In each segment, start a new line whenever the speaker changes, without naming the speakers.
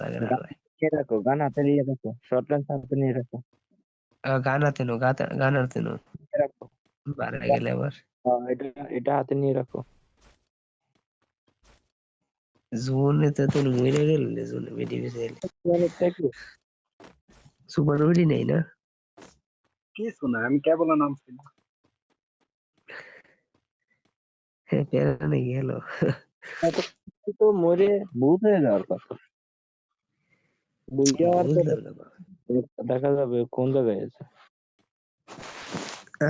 লাগে না ভাই।
কে রাখো, গান হাতে নিয়ে রাখো, শর্ট রেঞ্জ হাতে নিয়ে রাখো।
গান হাতে নো, গান হাতে নো,
রাখো।
বাড়ে গেলে আবার
এটা এটা হাতে নিয়ে রাখো।
জোনে তো তুই মরে গেলে, জোনে মেডি বেসে সুপার মেডি নেই না
কিছু না, আমি কেবল নামছি না।
প্যারা নেই গেল।
তো মরে ভূত হয়ে যাওয়ার কথা। বুঝে যাওয়ার পরে দেখা যাবে কোন জায়গায় আছে।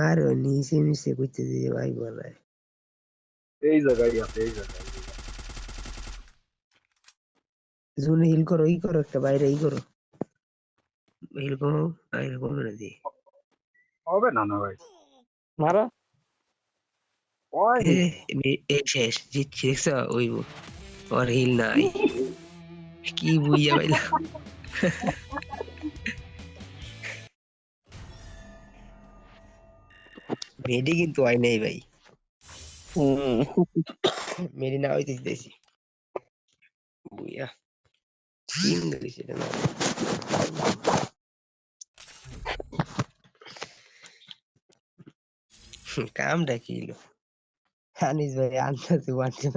আর নিচে মিশে করতে দিয়ে ভাই বলে
এই জায়গায় আছে, এই জায়গায়।
জোনে হিল করো, ই করো, একটা বাইরে ই করো, হিল করো, বাইরে কমে দিয়ে
হবে না না ভাই,
মারা
হয়নি।
শেষ জিতছি দেখছ ওই ওর হিল নাই কি বুঝা পাইলা মেডি কিন্তু হয় নাই ভাই, মেডি না হইতে দিতেছি বুইয়া টিম দিছি না কামটা কি হলো আনিস ভাই আনসাছে ওয়ান টেপ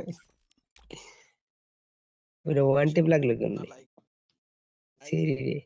ওটা ওয়ান টেপ লাগলো কেমনে সিরি রে